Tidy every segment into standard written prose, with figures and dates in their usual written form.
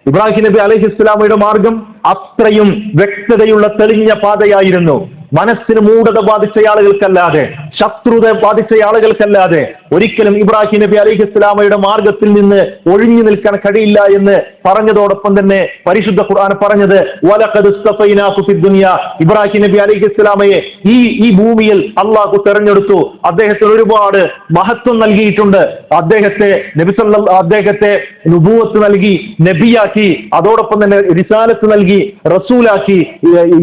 ഇബ്രാഹിം നബി അലൈഹിസ്സലാമയുടെ മാർഗം അത്രയും വ്യക്തതയുള്ള തെളിഞ്ഞ പാതയായിരുന്നു. മനസ്സിന് മൂഢത ബാധിച്ച ആളുകൾക്കല്ലാതെ, ശത്രുത ബാധിച്ച ആളുകൾക്കല്ലാതെ ഒരിക്കലും ഇബ്രാഹിം നബി അലൈഹിസ്സലാമയുടെ മാർഗത്തിൽ നിന്ന് ഒഴിഞ്ഞു നിൽക്കാൻ കഴിയില്ല എന്ന് പറഞ്ഞതോടൊപ്പം തന്നെ പരിശുദ്ധ ഖുർആൻ പറഞ്ഞത് വലഖദ് ഇസ്തഫൈനാകു ഫിദ് ദുനിയ, ഇബ്രാഹിം നബി അലൈഹിസ്സലാമയെ ഈ ഭൂമിയിൽ അള്ളാഹു തെരഞ്ഞെടുത്തു. അദ്ദേഹത്തിന് ഒരുപാട് മഹത്വം നൽകിയിട്ടുണ്ട്. അദ്ദേഹത്തെ നുബുവത്ത് നൽകി, നബിയാക്കി, അതോടൊപ്പം തന്നെ റിസാലത്ത് നൽകി, റസൂലാക്കി.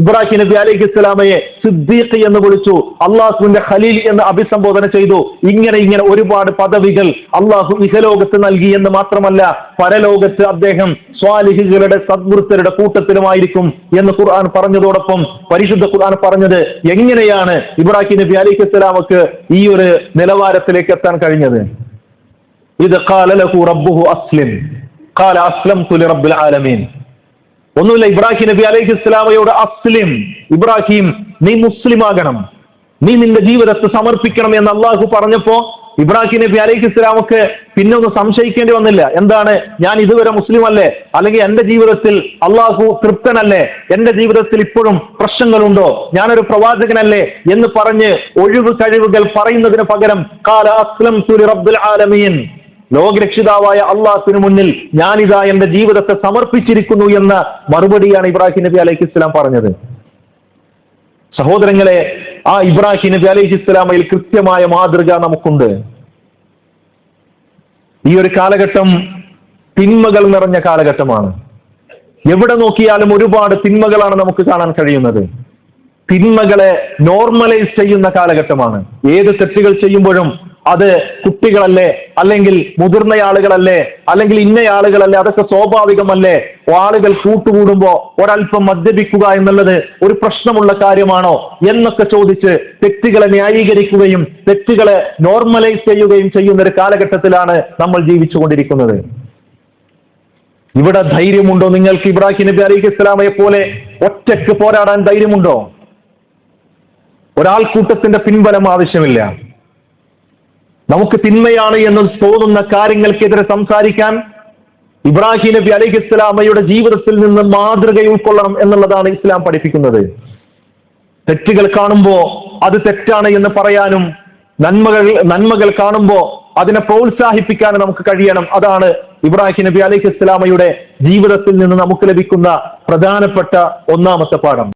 ഇബ്രാഹിം നബി അലൈഹിസ്സലാമയെ സിദ്ദീഖ് എന്ന് വിളിച്ചു, അള്ളാഹുവിന്റെ ഖലീൽ എന്ന് അഭിസംബോധന ചെയ്തു. ഇങ്ങനെ ഒരുപാട് പദവികൾ അള്ളാഹു ഇഹലോകത്ത് നൽകി എന്ന് മാത്രമല്ല, പരലോകത്ത് അദ്ദേഹം സ്വാലിഹികളുടെ സദ്വൃത്തരുടെ കൂട്ടത്തിലുമായിരിക്കും എന്ന് ഖുർആൻ പറഞ്ഞതോടൊപ്പം പരിശുദ്ധ ഖുർആൻ പറഞ്ഞത് എങ്ങനെയാണ് ഇബ്രാഹിം നബി അലൈഹിസ്സലാമക്ക് ഈ ഒരു നിലവാരത്തിലേക്ക് എത്താൻ കഴിഞ്ഞത്? ഇത് ഖാല ലഹു റബ്ബുഹു അസ്ലിം ഖാല അസ്ലംതു ലിറബ്ബിൽ ആലമീൻ. ഒന്നുമില്ല, ഇബ്രാഹിം നബി അലൈഹിസ്സലാമയോട് അസ്ലിം, ഇബ്രാഹിം നീ മുസ്ലിമാകണം, നീ നിന്റെ ജീവിതത്തെ സമർപ്പിക്കണം എന്ന് അള്ളാഹു പറഞ്ഞപ്പോ ഇബ്രാഹിം നബി അലൈഹിസ്സലാമക്ക് പിന്നെ ഒന്നും സംശയിക്കേണ്ടി വന്നില്ല. എന്താണ്, ഞാൻ ഇതുവരെ മുസ്ലിം അല്ലേ, അല്ലെങ്കിൽ എന്റെ ജീവിതത്തിൽ അള്ളാഹു തൃപ്തനല്ലേ, എന്റെ ജീവിതത്തിൽ ഇപ്പോഴും പ്രശ്നങ്ങളുണ്ടോ, ഞാനൊരു പ്രവാചകനല്ലേ എന്ന് പറഞ്ഞ് ഒഴിവ് കഴിവുകൾ പറയുന്നതിന് പകരം ഖാല അസ്ലംതു ലിറബ്ബിൽ ആലമീൻ, ലോകരക്ഷിതാവായ അള്ളാഹുവിന് മുന്നിൽ ഞാനിതാ എന്റെ ജീവിതത്തെ സമർപ്പിച്ചിരിക്കുന്നു എന്ന മറുപടിയാണ് ഇബ്രാഹിം നബി അലൈഹിസ്സലാം പറഞ്ഞത്. സഹോദരങ്ങളെ, ആ ഇബ്രാഹിം നബി അലൈഹിസ്സലാമയിൽ കൃത്യമായ മാതൃക നമുക്കുണ്ട്. ഈ ഒരു കാലഘട്ടം തിന്മകൾ നിറഞ്ഞ കാലഘട്ടമാണ്. എവിടെ നോക്കിയാലും ഒരുപാട് തിന്മകളാണ് നമുക്ക് കാണാൻ കഴിയുന്നത്. തിന്മകളെ നോർമലൈസ് ചെയ്യുന്ന കാലഘട്ടമാണ്. ഏത് തെറ്റുകൾ ചെയ്യുമ്പോഴും അത് കുട്ടികളല്ലേ, അല്ലെങ്കിൽ മുതിർന്ന ആളുകളല്ലേ, അല്ലെങ്കിൽ ഇന്ന ആളുകളല്ലേ, അതൊക്കെ സ്വാഭാവികമല്ലേ, ആളുകൾ കൂട്ടുകൂടുമ്പോ ഒരൽപ്പം മദ്യപിക്കുക എന്നുള്ളത് ഒരു പ്രശ്നമുള്ള കാര്യമാണോ എന്നൊക്കെ ചോദിച്ച് തെറ്റുകളെ ന്യായീകരിക്കുകയും തെറ്റുകളെ നോർമലൈസ് ചെയ്യുകയും ചെയ്യുന്ന ഒരു കാലഘട്ടത്തിലാണ് നമ്മൾ ജീവിച്ചുകൊണ്ടിരിക്കുന്നത്. ഇവിടെ ധൈര്യമുണ്ടോ നിങ്ങൾക്ക്? ഇബ്രാഹിം നബി അലൈഹിസ്സലാമയെ പോലെ ഒറ്റയ്ക്ക് പോരാടാൻ ധൈര്യമുണ്ടോ? ഒരാൾക്കൂട്ടത്തിന്റെ പിൻബലം ആവശ്യമില്ല. നമുക്ക് തിന്മയാണ് എന്ന് തോന്നുന്ന കാര്യങ്ങൾക്കെതിരെ സംസാരിക്കാൻ ഇബ്രാഹിം നബി അലൈഹിസ്സലാമയുടെ ജീവിതത്തിൽ നിന്ന് മാതൃക ഉൾക്കൊള്ളണം എന്നുള്ളതാണ് ഇസ്ലാം പഠിപ്പിക്കുന്നത്. തെറ്റുകൾ കാണുമ്പോ അത് തെറ്റാണ് എന്ന് പറയാനും, നന്മകൾ കാണുമ്പോ അതിനെ പ്രോത്സാഹിപ്പിക്കാനും നമുക്ക് കഴിയണം. അതാണ് ഇബ്രാഹിം നബി അലൈഹിസ്സലാമയുടെ ജീവിതത്തിൽ നിന്ന് നമുക്ക് ലഭിക്കുന്ന പ്രധാനപ്പെട്ട ഒന്നാമത്തെ പാഠം.